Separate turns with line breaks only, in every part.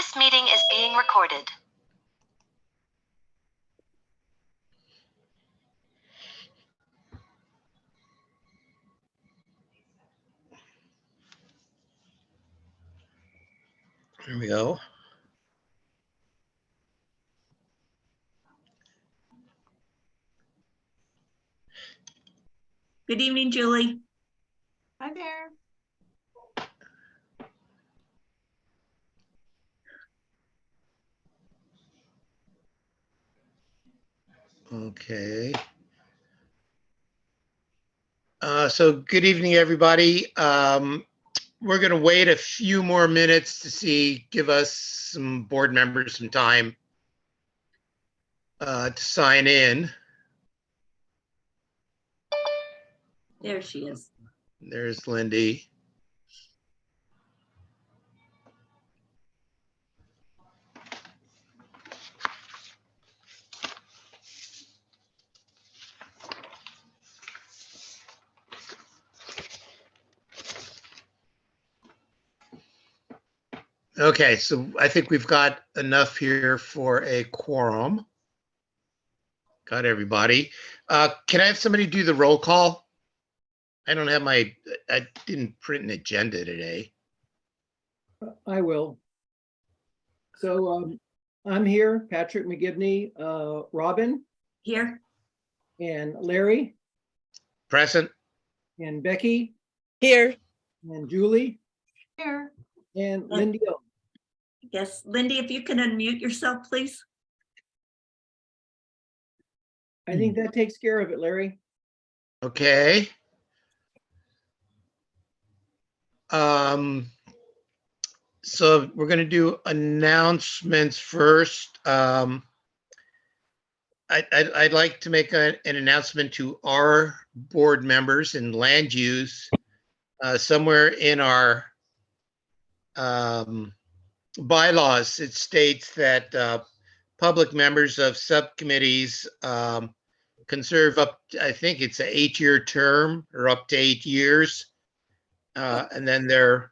This meeting is being recorded.
Here we go.
Good evening, Julie.
Hi there.
Okay. So good evening, everybody. We're going to wait a few more minutes to give us some board members some time to sign in.
There she is.
There's Lindy. Okay, so I think we've got enough here for a quorum. Got everybody. Can I have somebody do the roll call? I didn't print an agenda today.
I will. So I'm here, Patrick McGivney, Robin,
Here.
and Larry,
Present.
and Becky,
Here.
and Julie,
Here.
and Lindy.
Yes, Lindy, if you can unmute yourself, please.
I think that takes care of it, Larry.
Okay. So we're going to do announcements first. I'd like to make an announcement to our board members in land use. Somewhere in our bylaws, it states that public members of subcommittees can serve up, I think it's an 8-year term or up to 8 years. And then they're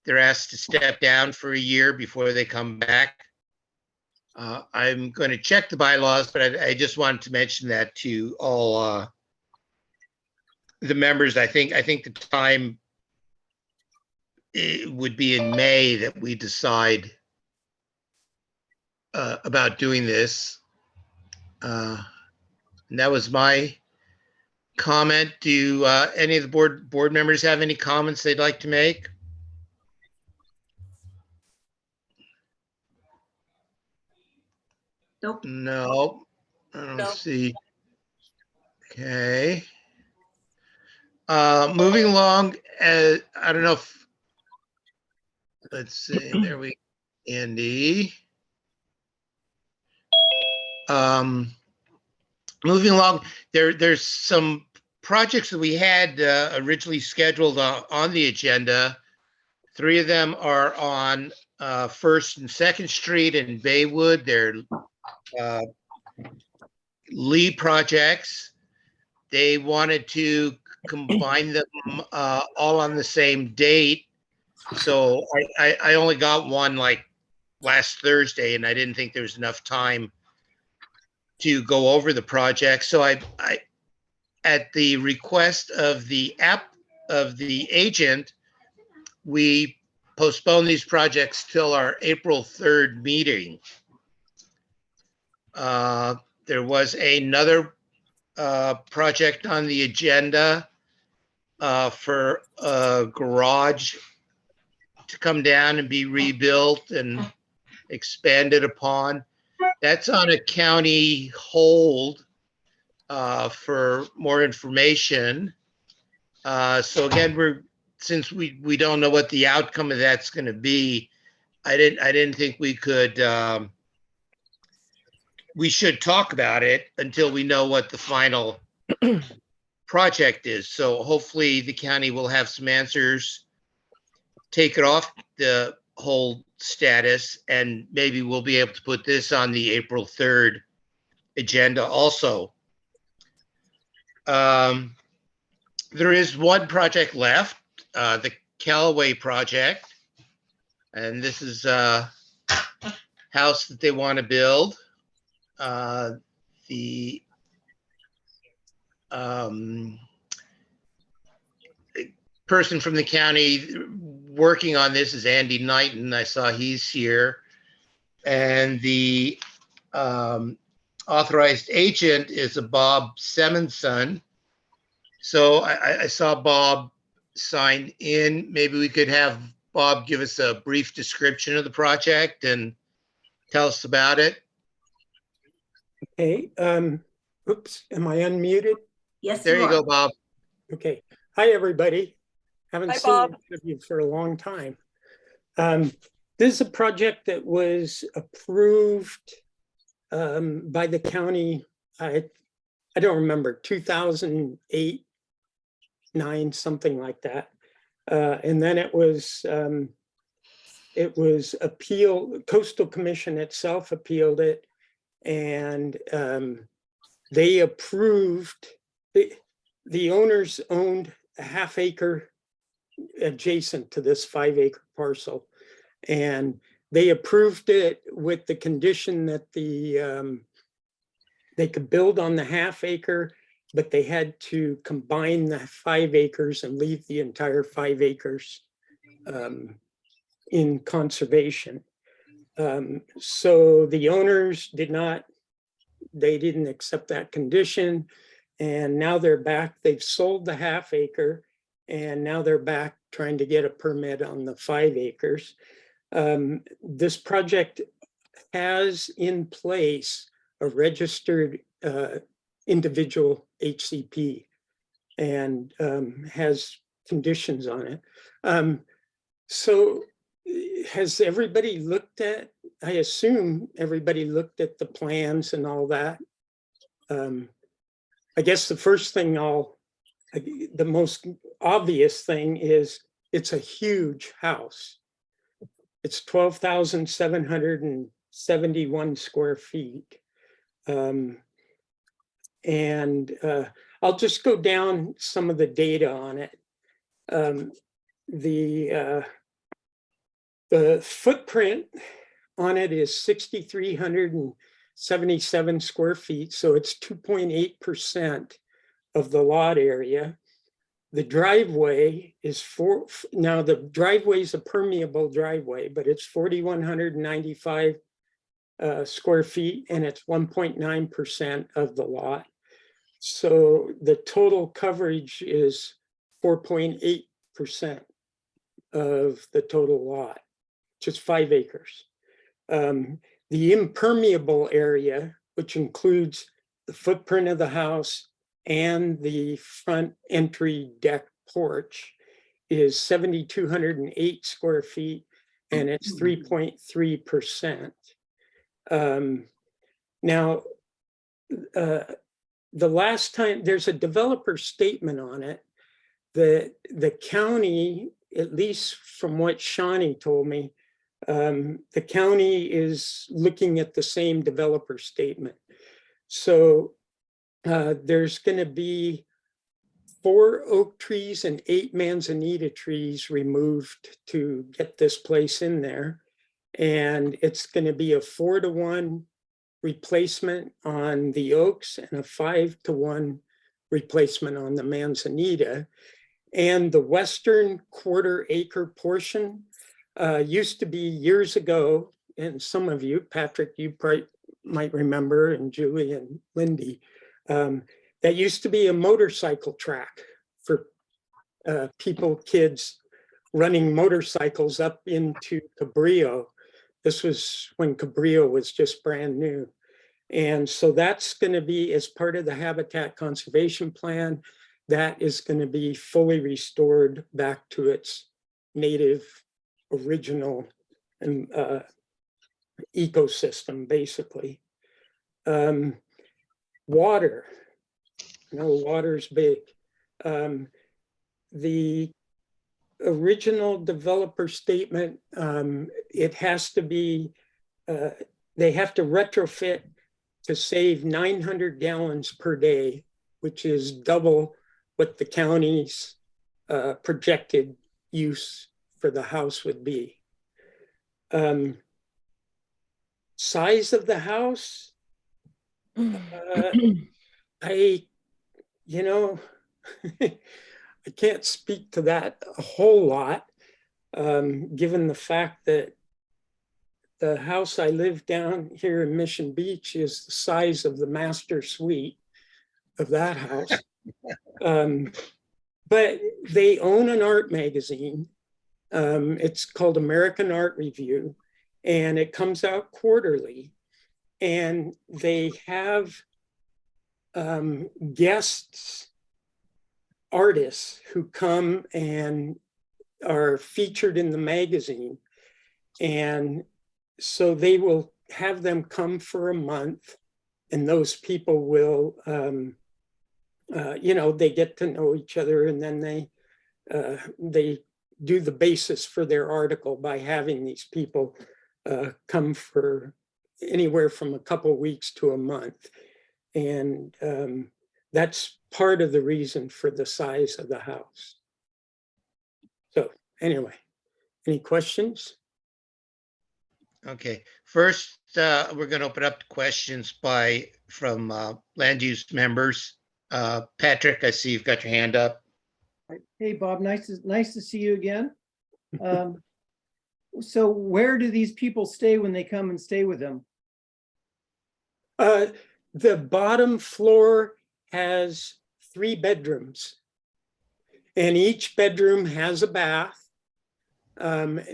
asked to step down for a year before they come back. I'm going to check the bylaws, but I just wanted to mention that to all the members. I think the time it would be in May that we decide about doing this. And that was my comment. Do any of the board members have any comments they'd like to make?
Nope.
No, I don't see. Okay. Moving along, I don't know if, let's see, there we, Andy. Moving along, there's some projects that we had originally scheduled on the agenda. 3 of them are on 1st and 2nd Street in Baywood. They're Lee projects. They wanted to combine them all on the same date. So I only got one like last Thursday, and I didn't think there was enough time to go over the project. So I at the request of the agent, we postponed these projects till our April 3rd meeting. There was another project on the agenda for a garage to come down and be rebuilt and expanded upon. That's on a county hold for more information. So again, since we don't know what the outcome of that's going to be, I didn't think we could. We should talk about it until we know what the final project is. So hopefully the county will have some answers, take it off the hold status, and maybe we'll be able to put this on the April 3rd agenda also. There is one project left, the Callaway project. And this is a house that they want to build. The person from the county working on this is Andy Knighton. I saw he's here. And the authorized agent is a Bob Simonson. So I saw Bob sign in. Maybe we could have Bob give us a brief description of the project and tell us about it.
Okay, oops, am I unmuted?
Yes,
There you
are.
go, Bob.
Okay, hi, everybody. Haven't
Hi,
seen
Bob.
each of you for a long time. This is a project that was approved by the county, I don't remember, 2008, 9, something like that. And then it was appealed, Coastal Commission itself appealed it, and they approved, the owners owned a half acre adjacent to this 5-acre parcel. And they approved it with the condition that they could build on the half acre, but they had to combine the 5 acres and leave the entire 5 acres in conservation. So the owners didn't accept that condition. And now they're back, they've sold the half acre, and now they're back trying to get a permit on the 5 acres. This project has in place a registered individual HCP and has conditions on it. So has everybody looked at, I assume everybody looked at the plans and all that? I guess the first thing the most obvious thing is it's a huge house. It's 12,771 square feet. And I'll just go down some of the data on it. The footprint on it is 6,377 square feet. So it's 2.8% of the lot area. The driveway is now the driveway is a permeable driveway, but it's 4,195 square feet, and it's 1.9% of the lot. So the total coverage is 4.8% of the total lot, just 5 acres. The impermeable area, which includes the footprint of the house and the front entry deck porch, is 7,208 square feet, and it's 3.3%. Now, the last time, there's a developer statement on it that the county, at least from what Shawnee told me, the county is looking at the same developer statement. So there's going to be 4 oak trees and 8 manzanita trees removed to get this place in there. And it's going to be a 4-to-1 replacement on the oaks and a 5-to-1 replacement on the manzanita. And the western 1/4 acre portion used to be years ago, and some of you, Patrick, you probably might remember, and Julie and Lindy, that used to be a motorcycle track for kids running motorcycles up into Cabrillo. This was when Cabrillo was just brand new. And so that's going to be, as part of the Habitat Conservation Plan, that is going to be fully restored back to its native, original ecosystem, basically. Water. Water's big. The original developer statement, it has to be, they have to retrofit to save 900 gallons per day, which is double what the county's projected use for the house would be. Size of the house, I, you know, I can't speak to that a whole lot, given the fact that the house I live down here in Mission Beach is the size of the master suite of that house. But they own an art magazine. It's called American Art Review, and it comes out quarterly. And they have guests, artists who come and are featured in the magazine. And so they will have them come for a month, and those people will, they get to know each other, and then they do the basis for their article by having these people come for anywhere from a couple weeks to a month. And that's part of the reason for the size of the house. So anyway, any questions?
Okay, first, we're going to open up to questions from land use members. Patrick, I see you've got your hand up.
Hey, Bob, nice to see you again. So where do these people stay when they come and stay with them?
The bottom floor has 3 bedrooms, and each bedroom has a bath.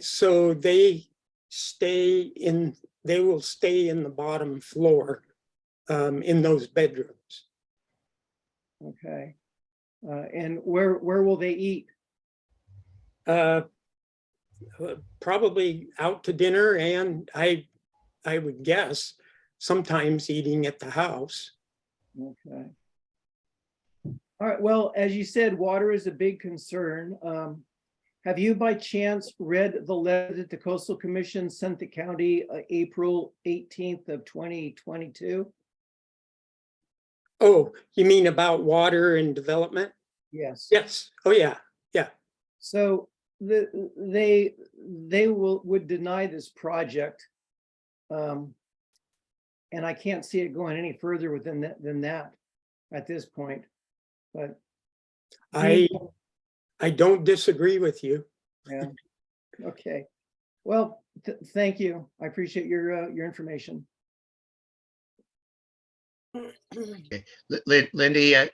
So they will stay in the bottom floor in those bedrooms.
Okay. And where will they eat?
Probably out to dinner, and I would guess sometimes eating at the house.
Okay. All right, well, as you said, water is a big concern. Have you by chance read the letter that the Coastal Commission sent the county April 18th of 2022?
Oh, you mean about water and development?
Yes.
Yes. Oh, yeah. Yeah.
So they would deny this project. And I can't see it going any further than that at this point. But
I don't disagree with you.
yeah. Okay. Well, thank you. I appreciate your information.
Okay. Lindy, I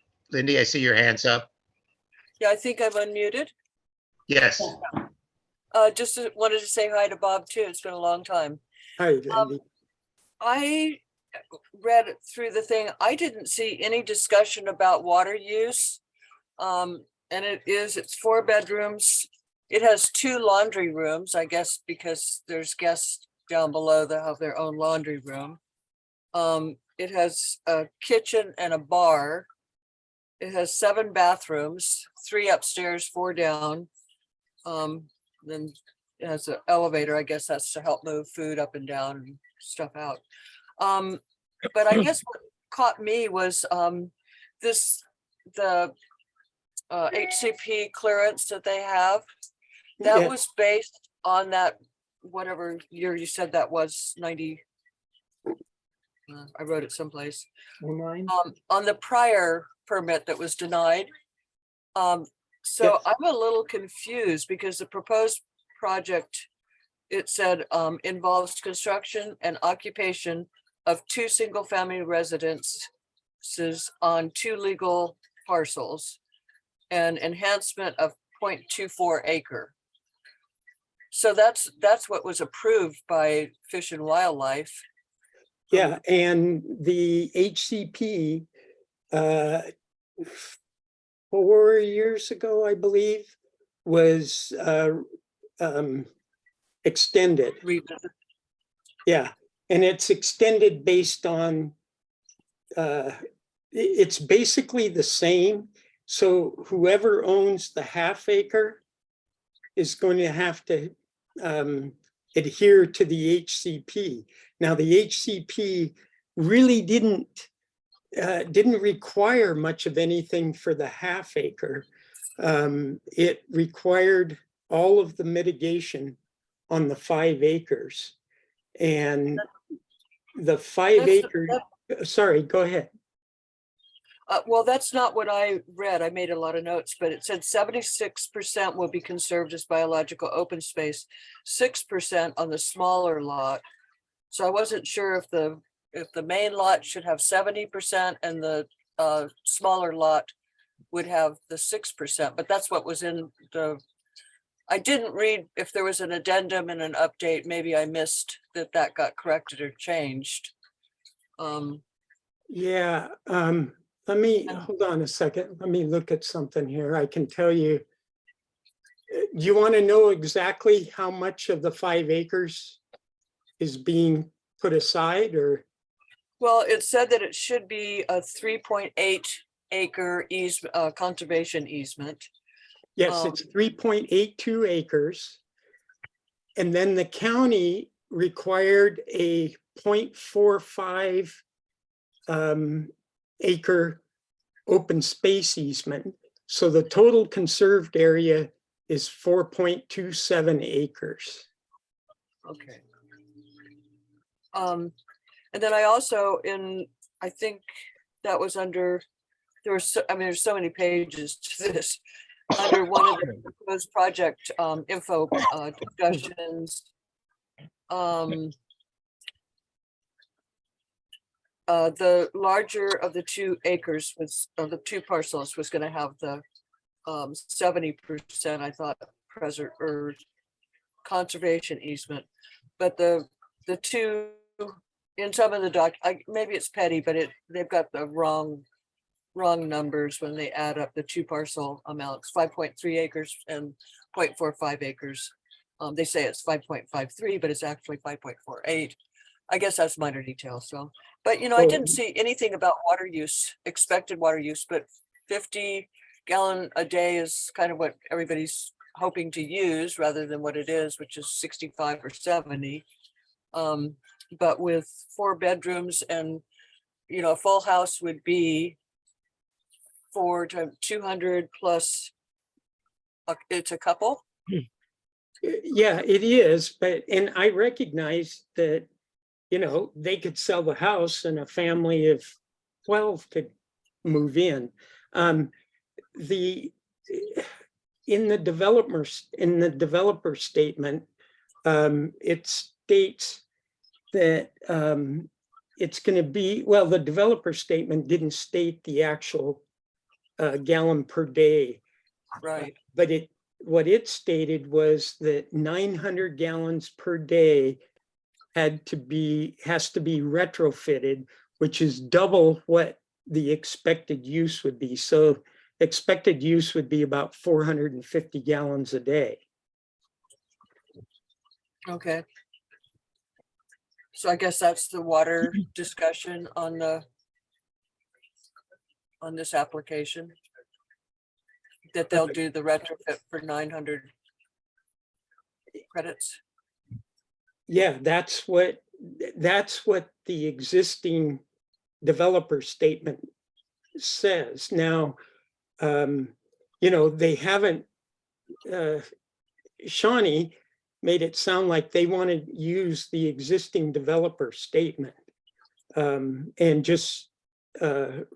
see your hands up.
Yeah, I think I'm unmuted.
Yes.
Just wanted to say hi to Bob too. It's been a long time.
Hi, Lindy.
I read through the thing. I didn't see any discussion about water use. And it's 4 bedrooms. It has 2 laundry rooms, I guess, because there's guests down below that have their own laundry room. It has a kitchen and a bar. It has 7 bathrooms, 3 upstairs, 4 down. Then it has an elevator. I guess that's to help move food up and down and stuff out. But I guess what caught me was the HCP clearance that they have. That
Yeah.
was based on that, whatever year you said that was, 90. I wrote it someplace.
09?
On the prior permit that was denied. So
Yes.
I'm a little confused because the proposed project, it said involves construction and occupation of 2 single-family residences on 2 legal parcels and enhancement of 0.24 acre. So that's what was approved by Fish and Wildlife.
Yeah, and the HCP 4 years ago, I believe, was extended.
Revisit.
Yeah, and it's extended based on, it's basically the same. So whoever owns the half acre is going to have to adhere to the HCP. Now, the HCP really didn't require much of anything for the half acre. It required all of the mitigation on the 5 acres. And the 5
That's-
acres, sorry, go ahead.
Well, that's not what I read. I made a lot of notes, but it said 76% will be conserved as biological open space, 6% on the smaller lot. So I wasn't sure if the main lot should have 70% and the smaller lot would have the 6%, but that's what was in the, I didn't read if there was an addendum and an update. Maybe I missed that got corrected or changed.
Yeah, let me, hold on a second. Let me look at something here. I can tell you. Do you want to know exactly how much of the 5 acres is being put aside, or?
Well, it said that it should be a 3.8 acre conservation easement.
Yes, it's 3.82 acres. And then the county required a 0.45 acre open space easement. So the total conserved area is 4.27 acres.
Okay. And then I also I think that was under, there's so many pages to this. Under one of the proposed project info discussions. The larger of the 2 acres of the 2 parcels was going to have the 70%, I thought, or conservation easement. But the 2 in some of the maybe it's petty, but they've got the wrong numbers when they add up the 2 parcel amounts, 5.3 acres and 0.45 acres. They say it's 5.53, but it's actually 5.48. I guess that's minor detail. So, but I didn't see anything about water use, expected water use, but 50 gallon a day is kind of what everybody's hoping to use rather than what it is, which is 65 or 70. But with 4 bedrooms and, a full house would be 4 to 200 plus, it's a couple.
Yeah, it is. And I recognize that, they could sell the house and a family of 12 could move in. In the developer statement, it states that it's going to be, well, the developer statement didn't state the actual gallon per day.
Right.
But what it stated was that 900 gallons per day has to be retrofitted, which is double what the expected use would be. So expected use would be about 450 gallons a day.
Okay. So I guess that's the water discussion on this application. That they'll do the retrofit for 900 credits.
Yeah, that's what the existing developer statement says. Now, they haven't, Shawnee made it sound like they want to use the existing developer statement and just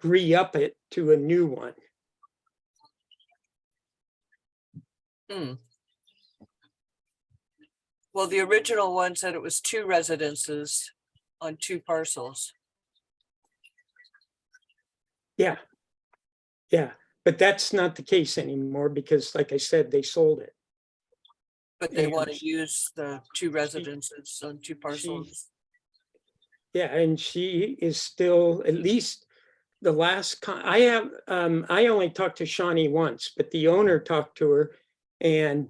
re-up it to a new one.
Well, the original one said it was 2 residences on 2 parcels.
Yeah, but that's not the case anymore because, like I said, they sold it.
But they want to use the 2 residences on 2 parcels.
Yeah, and she is still, at least the last, I only talked to Shawnee once, but the owner talked to her and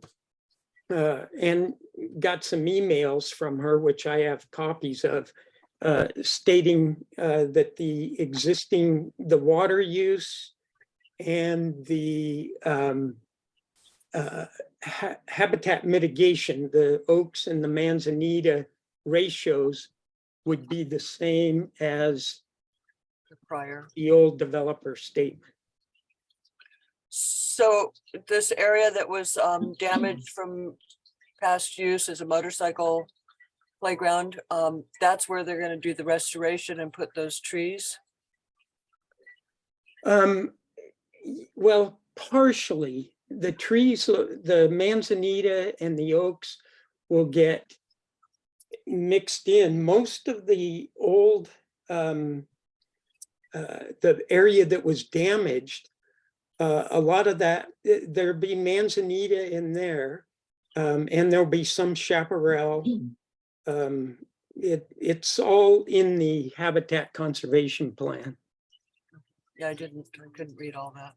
got some emails from her, which I have copies of, stating that the water use and the habitat mitigation, the oaks and the manzanita ratios would be the same as
Prior.
the old developer statement.
So this area that was damaged from past use as a motorcycle playground, that's where they're gonna do the restoration and put those trees?
Well, partially, the trees, the manzanita and the oaks will get mixed in. Most of the old, the area that was damaged, a lot of that, there'll be manzanita in there, and there'll be some chaparral. It's all in the habitat conservation plan.
Yeah, I couldn't read all that.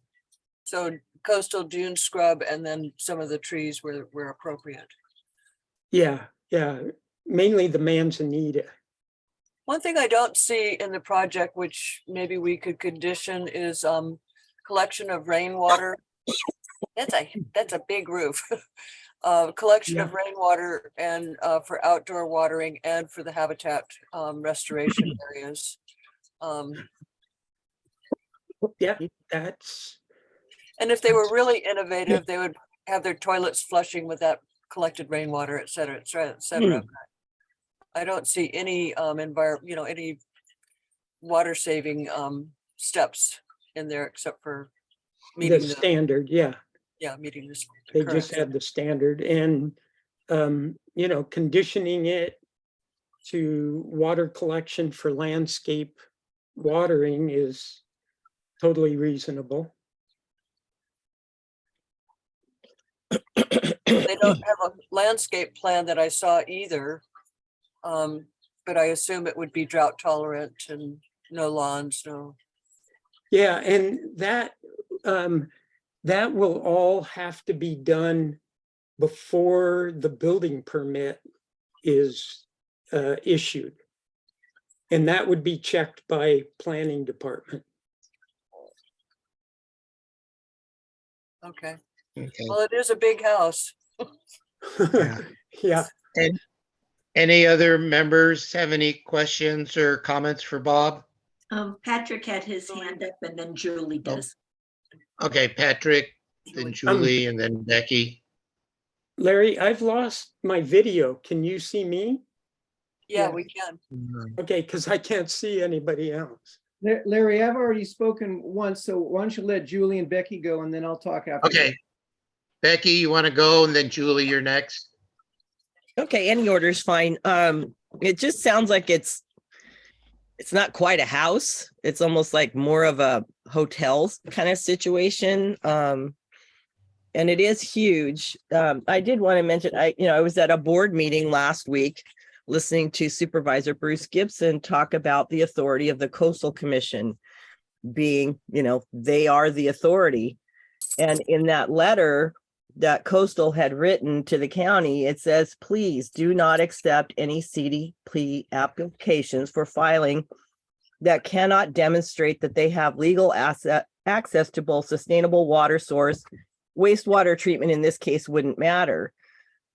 So coastal dune scrub and then some of the trees were appropriate.
Yeah, mainly the manzanita.
One thing I don't see in the project, which maybe we could condition, is collection of rainwater. That's a big roof. Collection of rainwater and for outdoor watering and for the habitat restoration areas.
Yeah, that's.
And if they were really innovative, they would have their toilets flushing with that collected rainwater, et cetera, et cetera, et cetera. I don't see any any water saving steps in there except for meeting
The standard,
meeting this.
they just have the standard, and conditioning it to water collection for landscape watering is totally reasonable.
They don't have a landscape plan that I saw either. But I assume it would be drought tolerant and no lawns, no.
Yeah, and that will all have to be done before the building permit is issued. And that would be checked by planning department.
Okay,
Okay.
well, it is a big house.
Yeah.
And any other members have any questions or comments for Bob?
Patrick had his hand up and then Julie does.
Okay, Patrick, then Julie, and then Becky.
Larry, I've lost my video. Can you see me?
Yeah,
Yeah.
we can.
Okay, because I can't see anybody else.
Larry, I've already spoken once, so why don't you let Julie and Becky go and then I'll talk after.
Okay. Becky, you want to go, and then Julie, you're next?
Okay, any order is fine. It just sounds like it's not quite a house. It's almost like more of a hotel kind of situation. And it is huge. I did want to mention, I was at a board meeting last week listening to Supervisor Bruce Gibson talk about the authority of the Coastal Commission being, they are the authority. And in that letter that Coastal had written to the county, it says, please do not accept any CDP applications for filing that cannot demonstrate that they have legal access to both sustainable water source. Wastewater treatment in this case wouldn't matter.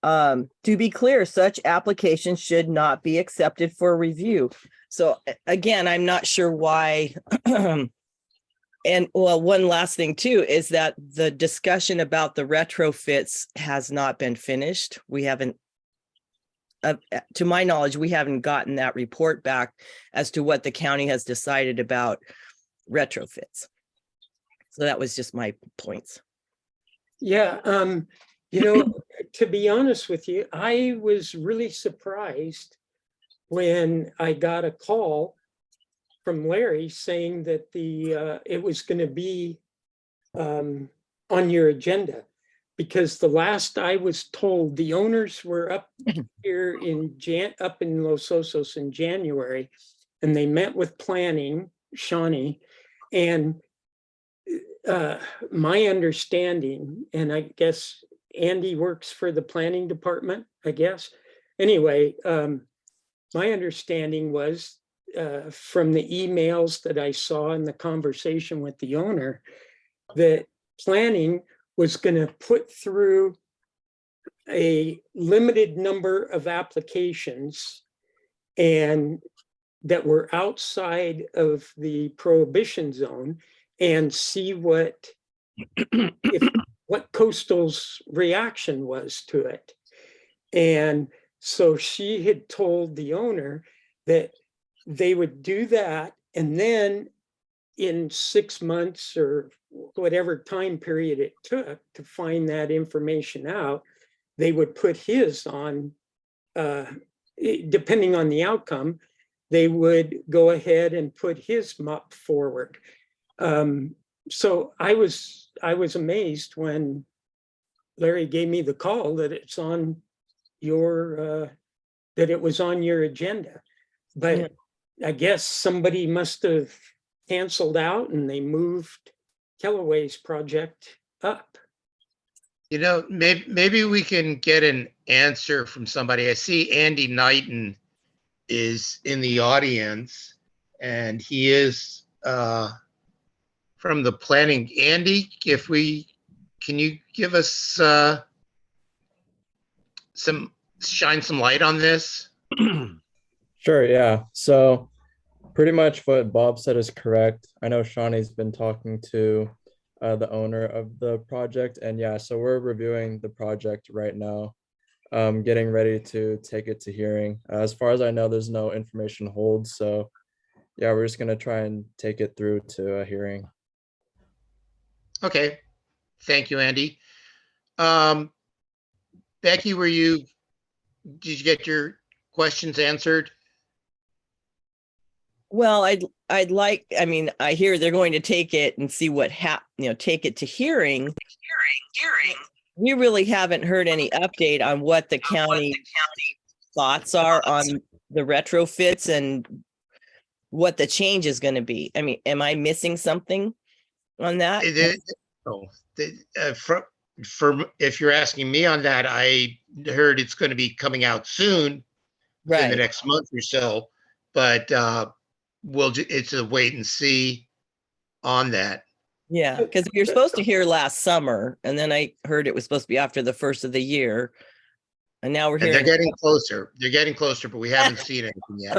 To be clear, such applications should not be accepted for review. So again, I'm not sure why. And well, one last thing too, is that the discussion about the retrofits has not been finished. We haven't, to my knowledge, we haven't gotten that report back as to what the county has decided about retrofits. So that was just my points.
Yeah, to be honest with you, I was really surprised when I got a call from Larry saying that it was going to be on your agenda, because the last I was told, the owners were up here up in Los Osos in January, and they met with planning, Shawnee, and my understanding, and I guess Andy works for the planning department, I guess. Anyway, my understanding was from the emails that I saw in the conversation with the owner, that planning was going to put through a limited number of applications and that were outside of the prohibition zone, and see what Coastal's reaction was to it. And so she had told the owner that they would do that, and then in 6 months or whatever time period it took to find that information out, they would put his on, depending on the outcome, they would go ahead and put his MUP forward. So I was amazed when Larry gave me the call that it's on your, that it was on your agenda. But I guess somebody must have canceled out and they moved Kellaway's project up.
You know, maybe we can get an answer from somebody. I see Andy Knighton is in the audience, and he is from the planning. Andy, can you give us shine some light on this?
Sure, yeah. So pretty much what Bob said is correct. I know Shawnee's been talking to the owner of the project, and yeah, so we're reviewing the project right now, getting ready to take it to hearing. As far as I know, there's no information hold, so yeah, we're just gonna try and take it through to a hearing.
Okay, thank you, Andy. Becky, did you get your questions answered?
Well, I'd like, I mean, I hear they're going to take it and see what take it to hearing. We really haven't heard any update on what the county thoughts are on the retrofits and what the change is going to be. I mean, am I missing something on that?
If you're asking me on that, I heard it's going to be coming out soon, in the
Right.
next month or so, but it's a wait and see on that.
Yeah, because we were supposed to hear last summer, and then I heard it was supposed to be after the first of the year. And now we're
And they're
hearing,
getting closer. They're getting closer, but we haven't seen anything yet.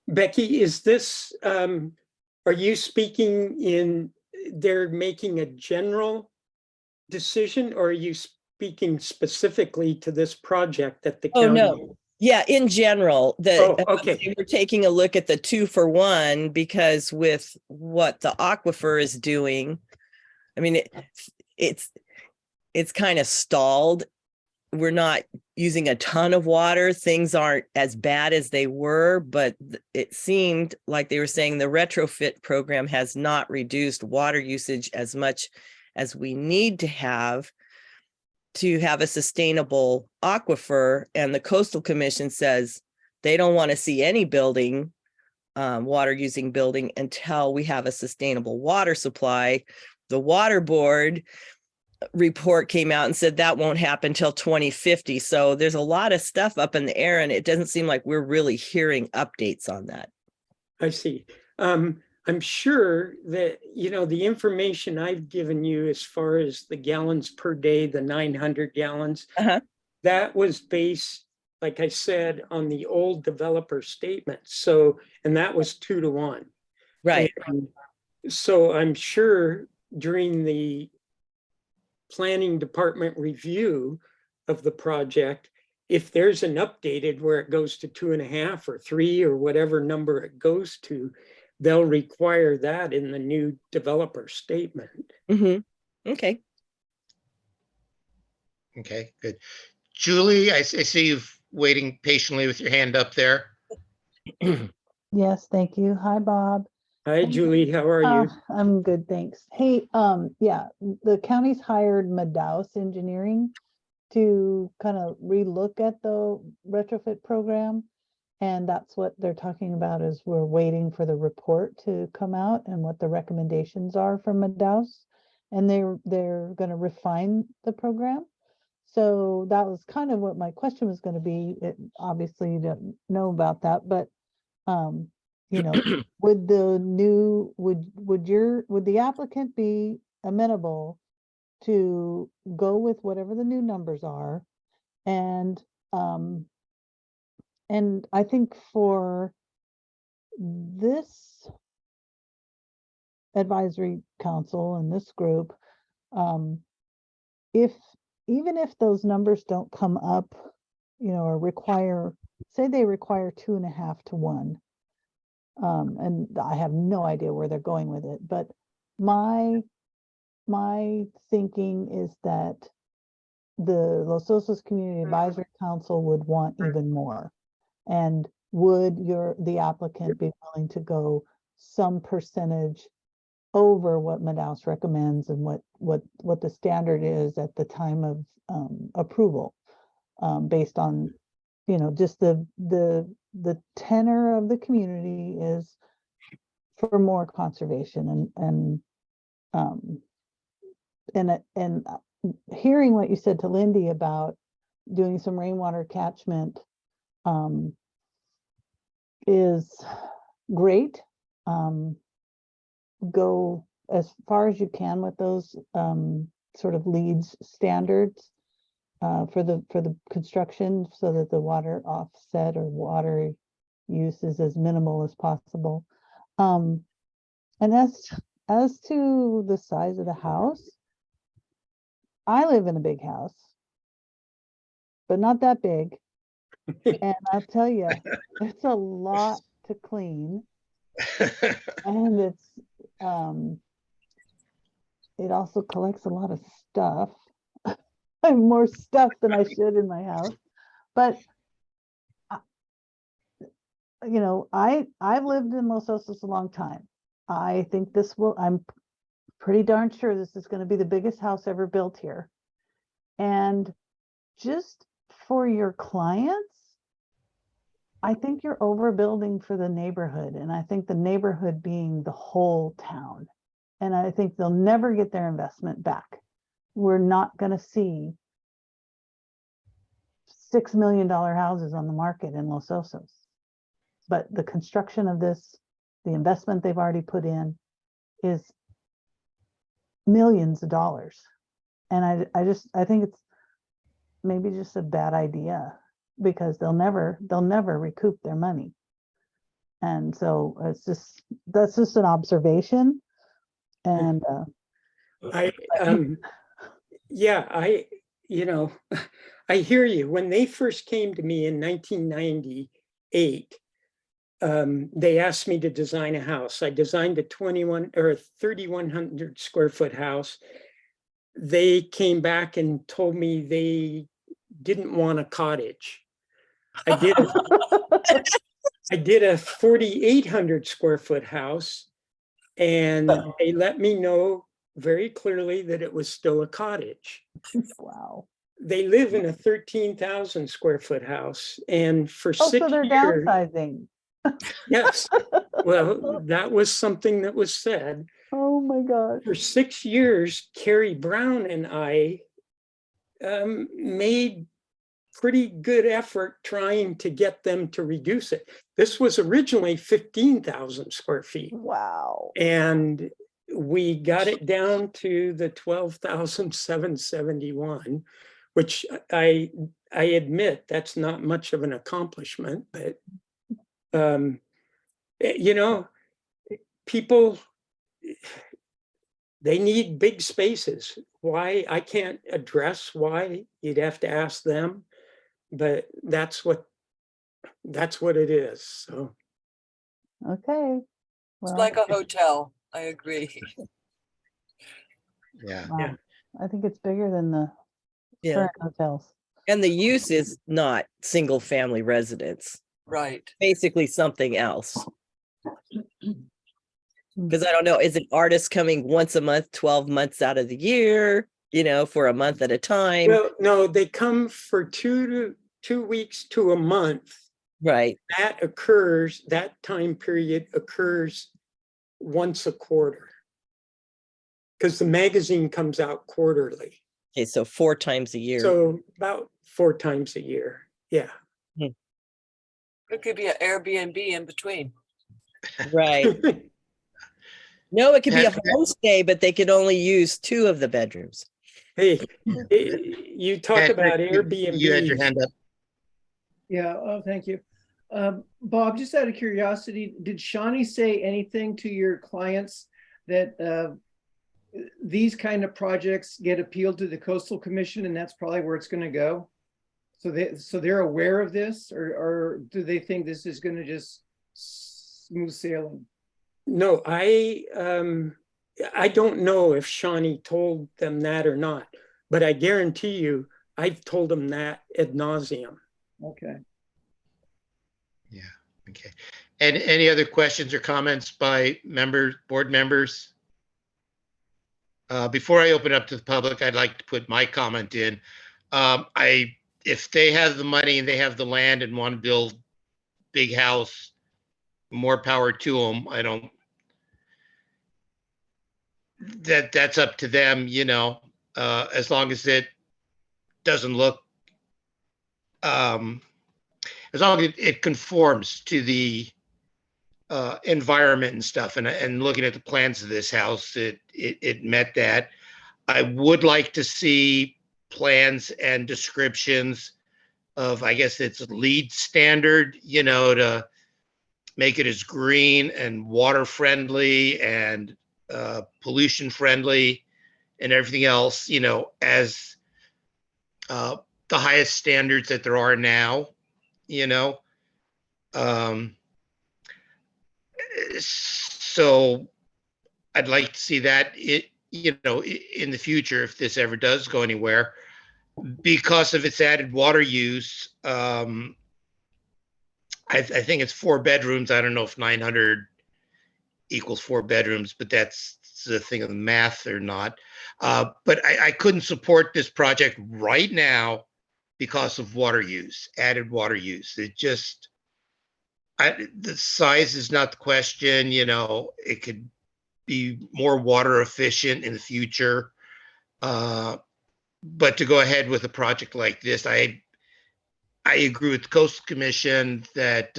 Becky, is this, are you speaking in, they're making a general decision, or are you speaking specifically to this project that the
oh,
county?
no. Yeah, in general,
Okay.
we're taking a look at the 2-for-1 because with what the aquifer is doing, I mean, it's kind of stalled. We're not using a ton of water. Things aren't as bad as they were, but it seemed like they were saying the retrofit program has not reduced water usage as much as we need to have a sustainable aquifer. And the Coastal Commission says they don't want to see any building, water using building, until we have a sustainable water supply. The water board report came out and said that won't happen till 2050. So there's a lot of stuff up in the air, and it doesn't seem like we're really hearing updates on that.
I see. I'm sure that, the information I've given you as far as the gallons per day, the 900 gallons, that was based, like I said, on the old developer statement. So, and that was 2-to-1.
Right.
And so I'm sure during the planning department review of the project, if there's an updated where it goes to 2.5 or 3 or whatever number it goes to, they'll require that in the new developer statement.
Okay.
Okay, good. Julie, I see you waiting patiently with your hand up there.
Yes, thank you. Hi, Bob.
Hi, Julie, how are you?
I'm good, thanks. Hey, yeah, the county's hired Madaus Engineering to kind of relook at the retrofit program. And that's what they're talking about, is we're waiting for the report to come out and what the recommendations are from Madaus. And they're going to refine the program. So that was kind of what my question was going to be. Obviously, you don't know about that, but would the applicant be amenable to go with whatever the new numbers are? And I think for this advisory council and this group, even if those numbers don't come up or require, say they require 2.5 to 1. And I have no idea where they're going with it, but my thinking is that the Los Osos Community Advisory Council would want even more. And would the applicant be willing to go some percentage over what Madaus recommends and what the standard is at the time of approval, based on, just the tenor of the community is for more conservation and hearing what you said to Lindy about doing some rainwater catchment is great. Go as far as you can with those sort of leads standards for the construction, so that the water offset or water use is as minimal as possible. And as to the size of the house, I live in a big house, but not that big. And I'll tell you, it's a lot to clean. And it also collects a lot of stuff. I have more stuff than I should in my house. But I've lived in Los Osos a long time. I think I'm pretty darn sure this is going to be the biggest house ever built here. And just for your clients, I think you're overbuilding for the neighborhood. And I think the neighborhood being the whole town. And I think they'll never get their investment back. We're not going to see $6 million houses on the market in Los Osos. But the construction of this, the investment they've already put in, is millions of dollars. And I think it's maybe just a bad idea, because they'll never recoup their money. And so that's just an observation. And
I hear you. When they first came to me in 1998, they asked me to design a house. I designed a 3,100 square foot house. They came back and told me they didn't want a cottage. I did a 4,800 square foot house, and they let me know very clearly that it was still a cottage.
wow.
They live in a 13,000 square foot house, and for 6
so they're
years,
downsizing.
yes. Well, that was something that was said.
Oh my God.
For 6 years, Carrie Brown and I made pretty good effort trying to get them to reduce it. This was originally 15,000 square feet.
Wow.
And we got it down to the 12,771, which I admit that's not much of an accomplishment, but people, they need big spaces. Why? I can't address why. You'd have to ask them, but that's what it is. So
Okay.
It's like a hotel. I agree.
Yeah.
Wow.
Yeah.
I think it's bigger than the current hotels.
And the use is not single family residence,
Right.
basically something else. Because I don't know, is an artist coming once a month, 12 months out of the year, for a month at a time?
Well, no, they come for 2 weeks to a month.
Right.
That time period occurs once a quarter, because the magazine comes out quarterly.
Okay, so 4 times a year.
So about 4 times a year. Yeah.
It could be an Airbnb in between.
Right. No, it could be a homestay, but they could only use 2 of the bedrooms.
Hey, you talk about Airbnb.
You had your hand up.
Yeah, thank you. Bob, just out of curiosity, did Shawnee say anything to your clients that these kind of projects get appealed to the Coastal Commission and that's probably where it's going to go? So they're aware of this, or do they think this is gonna just smooth sailing?
No, I don't know if Shawnee told them that or not, but I guarantee you, I've told them that ad nauseum.
Okay.
Yeah, okay. And any other questions or comments by board members? Before I open up to the public, I'd like to put my comment in. If they have the money and they have the land and want to build big house, more power to them. That's up to them, as long as it doesn't look, as long as it conforms to the environment and stuff. And looking at the plans of this house, it met that. I would like to see plans and descriptions of, I guess it's LEED standard, to make it as green and water friendly and pollution friendly and everything else, as the highest standards that there are now, so I'd like to see that in the future, if this ever does go anywhere, because of its added water use. I think it's 4 bedrooms. I don't know if 900 equals 4 bedrooms, but that's the thing of the math or not. But I couldn't support this project right now because of water use, added water use. The size is not the question, it could be more water efficient in the future. But to go ahead with a project like this, I agree with the Coastal Commission that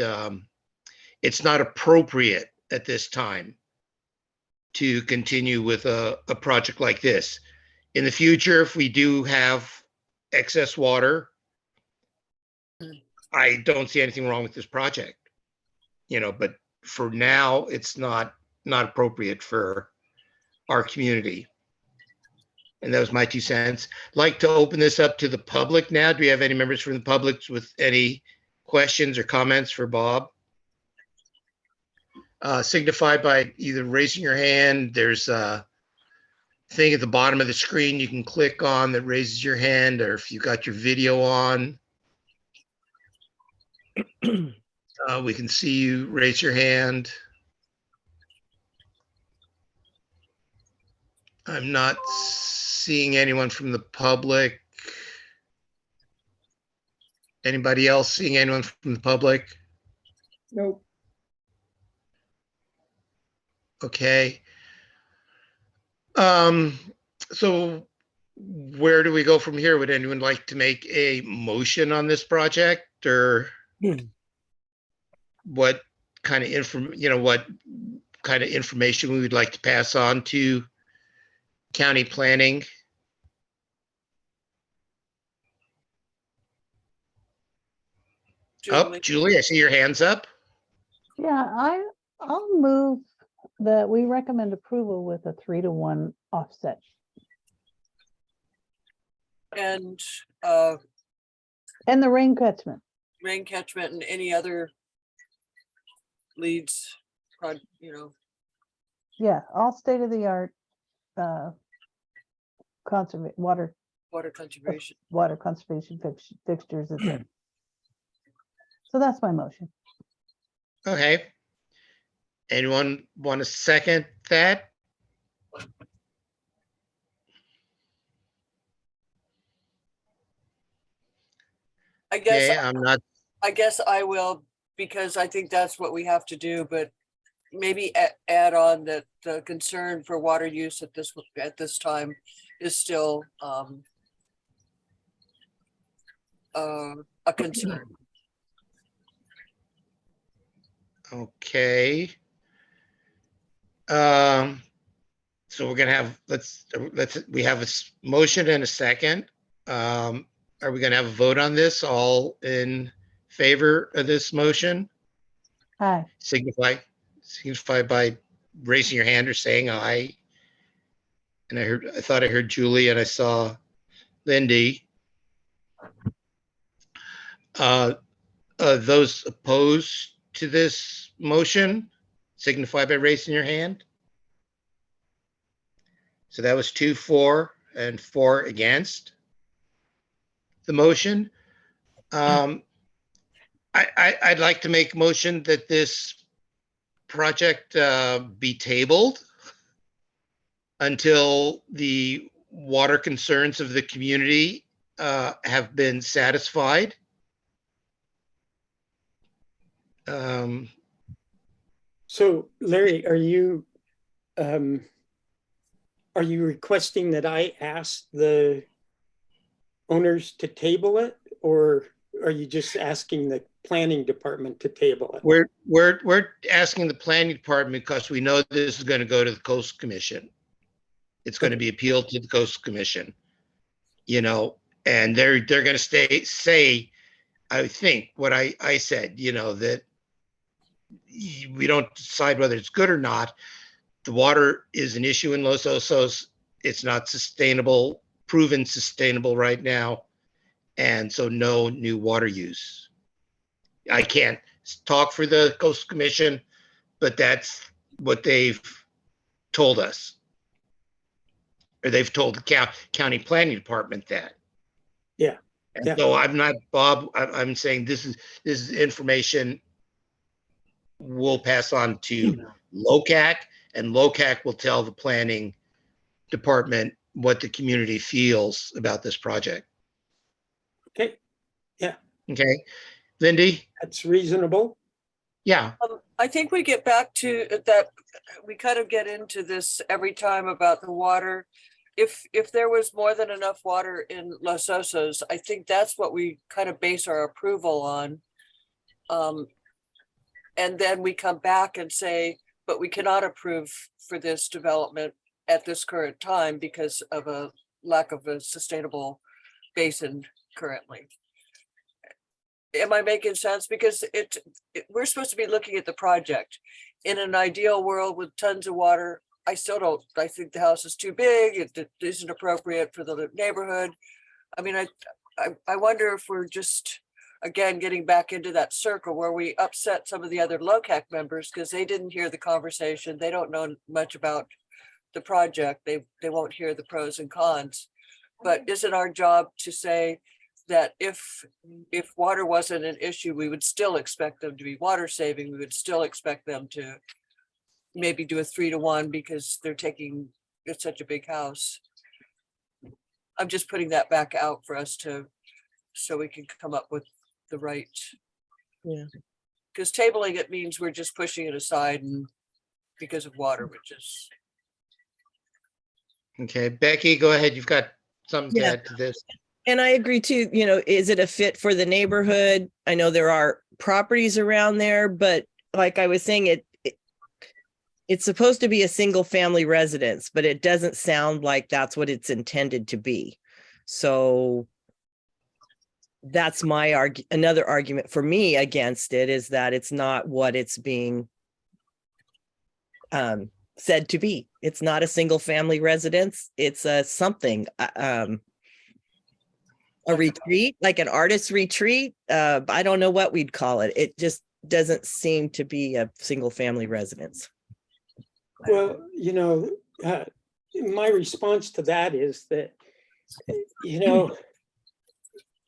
it's not appropriate at this time to continue with a project like this. In the future, if we do have excess water, I don't see anything wrong with this project. But for now, it's not appropriate for our community. And that was my 2 cents. I'd like to open this up to the public now. Do we have any members from the public with any questions or comments for Bob? Signify by either raising your hand. There's a thing at the bottom of the screen you can click on that raises your hand, or if you got your video on, we can see you raise your hand. I'm not seeing anyone from the public. Anybody else seeing anyone from the public?
Nope.
Okay. So where do we go from here? Would anyone like to make a motion on this project, or what kind of information we would like to pass on to county planning? Julie, I see your hands up.
Yeah, I'll move that we recommend approval with a 3-to-1 offset.
And
And the rain catchment.
rain catchment and any other leads,
Yeah, all state-of-the-art water conservation fixtures. So that's my motion.
Okay. Anyone want to second that?
I guess,
Okay, I'm not,
I guess I will, because I think that's what we have to do, but maybe add on that the concern for water use at this time is still a concern.
okay. So we're gonna have, we have a motion and a second. Are we gonna have a vote on this? All in favor of this motion?
Aye.
Signify by raising your hand or saying aye. And I thought I heard Julie and I saw Lindy. Uh, those opposed to this motion signify by raising your hand. So that was 2 for and 4 against the motion. I'd like to make a motion that this project be tabled until the water concerns of the community have been satisfied.
So Larry, are you requesting that I ask the owners to table it, or are you just asking the planning department to table it?
We're asking the planning department because we know this is going to go to the Coastal Commission. It's going to be appealed to the Coastal Commission, you know, and they're going to say, I think what I said, you know, that we don't decide whether it's good or not. The water is an issue in Los Osos. It's not sustainable, proven sustainable right now. And so no new water use. I can't talk for the Coastal Commission, but that's what they've told us. Or they've told the county planning department that.
Yeah.
And
Yeah.
so I'm not, Bob, I'm saying this is information we'll pass on to LOCAC, and LOCAC will tell the planning department what the community feels about this project.
Okay. Yeah.
Okay. Lindy?
That's reasonable.
Yeah.
I think we get back to that. We kind of get into this every time about the water. If there was more than enough water in Los Osos, I think that's what we kind of base our approval on. And then we come back and say, but we cannot approve for this development at this current time because of a lack of a sustainable basin currently. Am I making sense? Because we're supposed to be looking at the project. In an ideal world with tons of water, I think the house is too big. It isn't appropriate for the neighborhood. I mean, I wonder if we're just, again, getting back into that circle where we upset some of the other LOCAC members because they didn't hear the conversation. They don't know much about the project. They won't hear the pros and cons. But is it our job to say that if water wasn't an issue, we would still expect them to be water saving? We would still expect them to maybe do a 3-to-1 because it's such a big house. I'm just putting that back out for us so we can come up with the right.
Yeah.
Because tabling it means we're just pushing it aside and because of water, which is.
Okay, Becky, go ahead. You've got something to
Yeah.
add to this.
And I agree too, you know, is it a fit for the neighborhood? I know there are properties around there, but like I was saying, it's supposed to be a single family residence, but it doesn't sound like that's what it's intended to be. So that's my another argument for me against it is that it's not what it's being said to be. It's not a single family residence. It's a something, a retreat, like an artist retreat. I don't know what we'd call it. It just doesn't seem to be a single family residence.
Well, you know, my response to that is that, you know,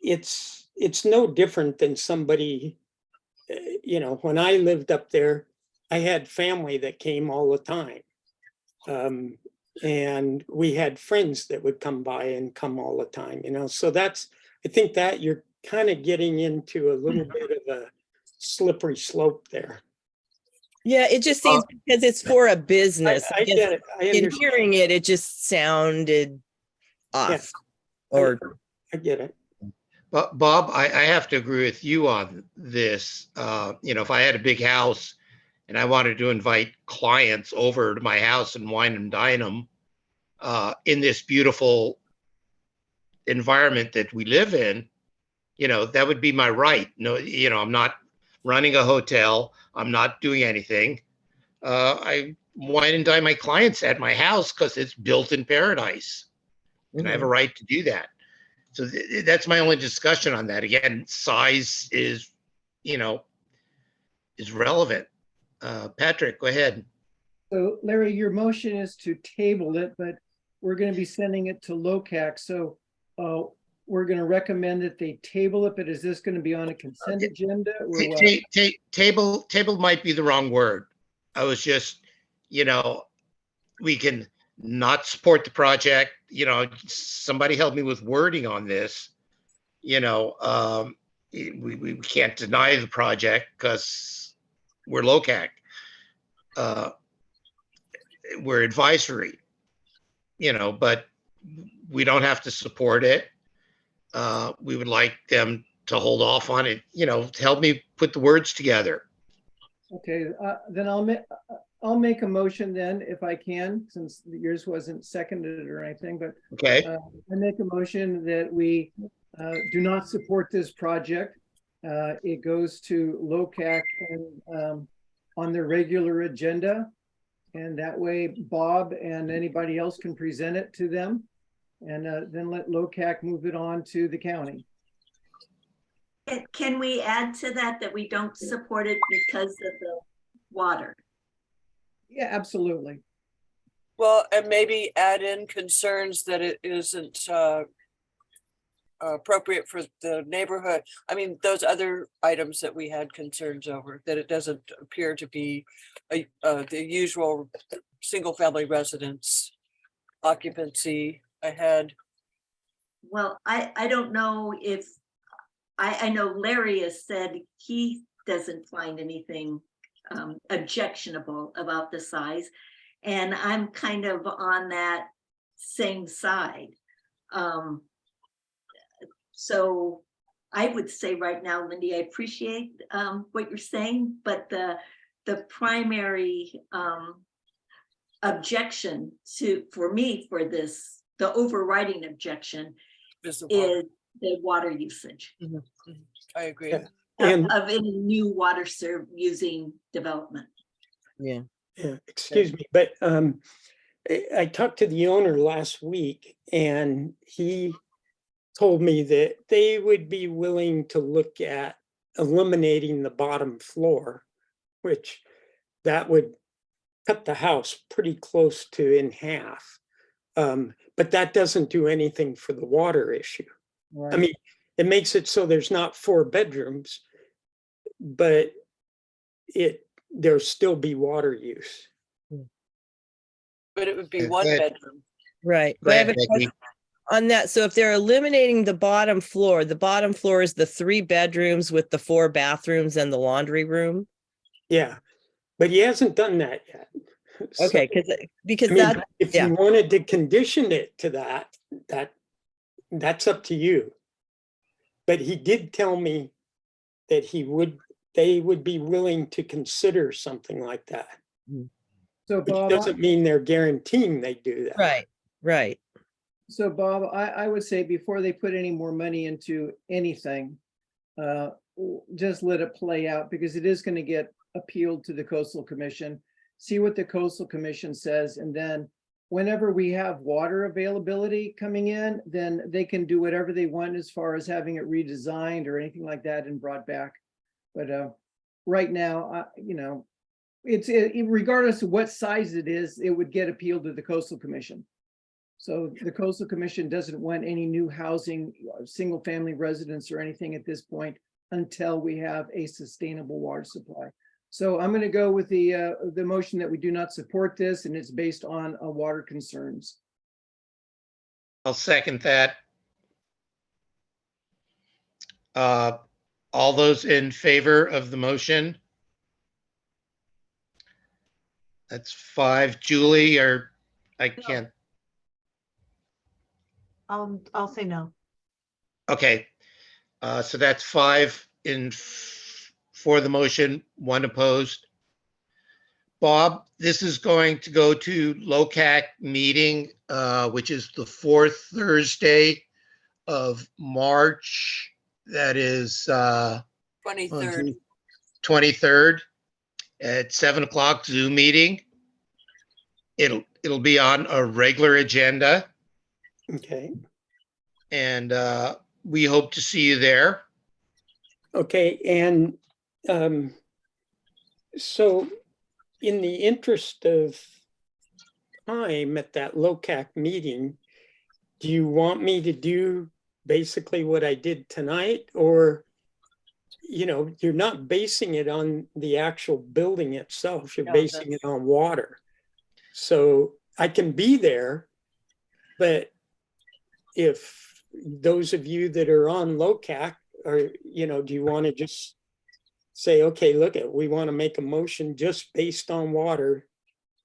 it's no different than somebody, you know, when I lived up there, I had family that came all the time. And we had friends that would come by and come all the time, you know, so I think that you're kind of getting into a little bit of a slippery slope there.
Yeah, it just seems because it's for a business.
I get it. I
In
understand.
hearing it, it just sounded off.
I get it.
But Bob, I have to agree with you on this. You know, if I had a big house and I wanted to invite clients over to my house and wine and dine them in this beautiful environment that we live in, you know, that would be my right. No, you know, I'm not running a hotel. I'm not doing anything. I wine and dine my clients at my house because it's built in paradise. And I have a right to do that. So that's my only discussion on that. Again, size is, is relevant. Patrick, go ahead.
So Larry, your motion is to table it, but we're going to be sending it to LOCAC. So we're going to recommend that they table it, but is this going to be on a consent agenda or what?
Table might be the wrong word. I was just, we can not support the project. Somebody help me with wording on this. We can't deny the project because we're LOCAC. We're advisory, but we don't have to support it. We would like them to hold off on it, to help me put the words together.
Okay, then I'll make a motion then if I can, since yours wasn't seconded or anything, but
Okay.
I make a motion that we do not support this project. It goes to LOCAC and on their regular agenda. And that way Bob and anybody else can present it to them. And then let LOCAC move it on to the county.
Can we add to that we don't support it because of the water?
Yeah, absolutely.
Well, and maybe add in concerns that it isn't appropriate for the neighborhood. I mean, those other items that we had concerns over, that it doesn't appear to be the usual single family residence occupancy ahead.
Well, I don't know if, I know Larry has said he doesn't find anything objectionable about the size. And I'm kind of on that same side. So I would say right now, Lindy, I appreciate what you're saying, but the primary objection for me for this, the overriding objection is the water usage.
I agree.
Yeah. And
Of any new water using development.
Yeah.
yeah, excuse me, but I talked to the owner last week and he told me that they would be willing to look at eliminating the bottom floor, which that would cut the house pretty close to in half. But that doesn't do anything for the water issue.
Right.
I mean, it makes it so there's not 4 bedrooms, but there'll still be water use.
But it would be
Go
1
ahead.
bedroom.
Right.
Go
But I
ahead,
have a
Becky.
question on that. So if they're eliminating the bottom floor is the 3 bedrooms with the 4 bathrooms and the laundry room.
Yeah, but he hasn't done that yet. So,
Okay, because
I mean,
that,
if
yeah.
you wanted to condition it to that's up to you. But he did tell me that they would be willing to consider something like that.
So
Which
Bob,
doesn't mean they're guaranteeing they do that.
Right.
so Bob, I would say before they put any more money into anything, just let it play out because it is going to get appealed to the Coastal Commission. See what the Coastal Commission says, and then whenever we have water availability coming in, then they can do whatever they want as far as having it redesigned or anything like that and brought back. But right now, it's regardless of what size it is, it would get appealed to the Coastal Commission. So the Coastal Commission doesn't want any new housing, single family residence or anything at this point until we have a sustainable water supply. So I'm going to go with the motion that we do not support this, and it's based on water concerns.
I'll second that. All those in favor of the motion? That's 5. Julie, or I can't.
I'll say no.
Okay. So that's 5 for the motion, 1 opposed. Bob, this is going to go to LOCAC meeting, which is the 4th Thursday of March. That is
23rd.
23rd at 7 o'clock Zoom meeting. It'll be on a regular agenda.
Okay.
And we hope to see you there.
Okay, and so in the interest of time at that LOCAC meeting, do you want me to do basically what I did tonight? Or, you know, you're not basing it on the actual building itself, you're
No,
basing it on water. So I can be there, but if those of you that are on LOCAC are, you know, do you want to just say, okay, look at, we want to make a motion just based on water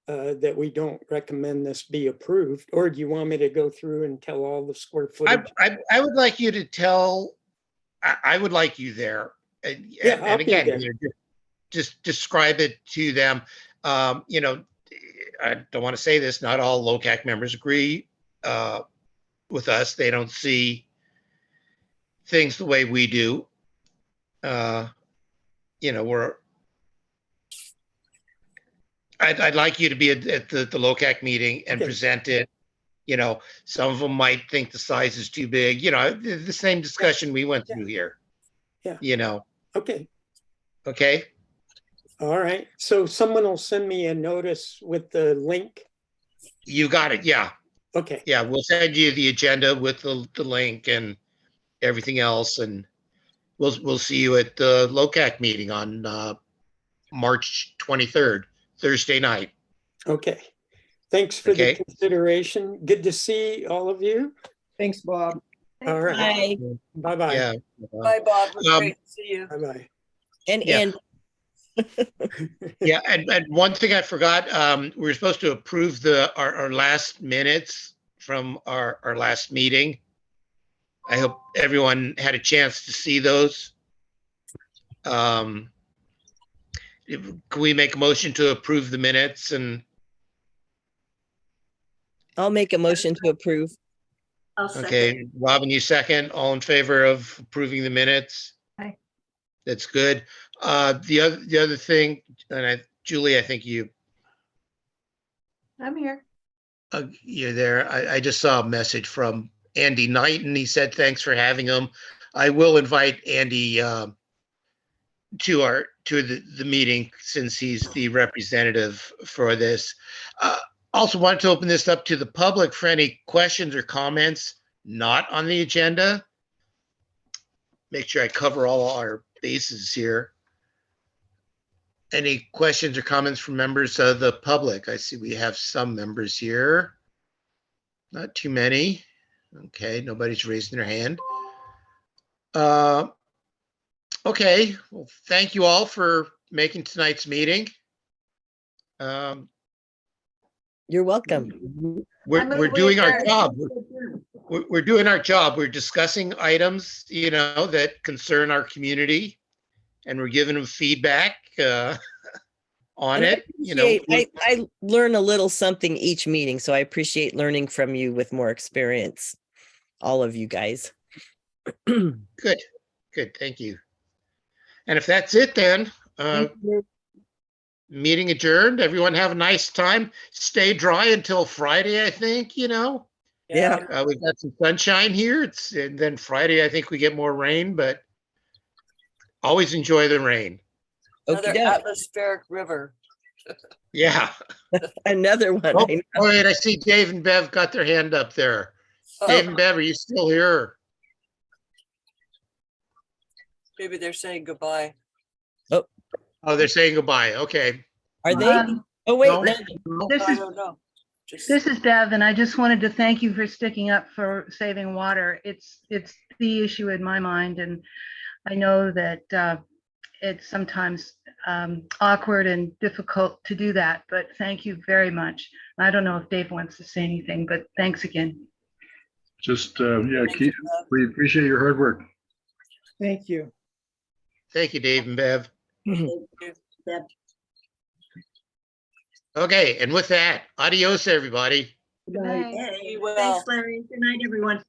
that we don't recommend this be approved? Or do you want me to go through and tell all the square footage?
I would like you to tell, I would like you there. And,
Yeah, I'll
and
be
again,
there.
you know, just describe it to them. You know, I don't want to say this, not all LOCAC members agree with us. They don't see things the way we do. You know, I'd like you to be at the LOCAC meeting and
Okay.
present it. You know, some of them might think the size is too big, you know, the same discussion we went through here.
Yeah.
You know,
Okay,
okay?
all right. So someone will send me a notice with the link.
You got it, yeah.
Okay,
Yeah, we'll send you the agenda with the link and everything else, and we'll see you at the LOCAC meeting on March 23rd, Thursday night.
okay. Thanks for the
Okay.
consideration. Good to see all of you.
Thanks, Bob.
All right,
Hi.
bye-bye.
Yeah.
Bye, Bob. It was great to see you.
Bye-bye.
And,
Yeah.
and
Yeah, and one thing I forgot, we were supposed to approve our last minutes from our last meeting. I hope everyone had a chance to see those. Can we make a motion to approve the minutes? And
I'll make a motion to approve.
I'll second.
okay, Robin, you second. All in favor of approving the minutes?
Aye.
That's good. The other thing, and Julie, I think
I'm here.
you're there. I just saw a message from Andy Knight, and he said thanks for having him. I will invite Andy to the meeting since he's the representative for this. Also wanted to open this up to the public for any questions or comments not on the agenda. Make sure I cover all our bases here. Any questions or comments from members of the public? I see we have some members here. Not too many. Okay, nobody's raising their hand. Okay, well, thank you all for making tonight's meeting.
You're welcome.
We're doing our job. We're doing our job. We're discussing items, you know, that concern our community, and we're giving them feedback on
And I
it. You know,
appreciate- I learn a little something each meeting, so I appreciate learning from you with more experience, all of you guys.
good, thank you. And if that's it, then meeting adjourned. Everyone have a nice time. Stay dry until Friday, I think, you know.
Yeah.
We've got some sunshine here. And then Friday, I think we get more rain, but always enjoy the rain.
Another
Okey-doke.
atmospheric river.
Yeah.
Another one.
Oh,
I know.
wait, I see Dave and Bev got their hand up there. Dave and Bev, are you still here?
Maybe they're saying goodbye.
Oh, they're saying goodbye. Okay.
Are they? Oh, wait.
No.
no.
This
I
is,
don't know. Just
this is Bev, and I just wanted to thank you for sticking up for saving water. It's the issue in my mind, and I know that it's sometimes awkward and difficult to do that, but thank you very much. I don't know if Dave wants to say anything, but thanks again.
Just, yeah,
Thank
Keith,
you, Bev.
we appreciate your hard work.
Thank you.
Thank you, Dave and Bev.
Deb.
Okay, and with that, adios, everybody.
Good night.
Hey,
Be well.
thanks, Larry. Good night, everyone.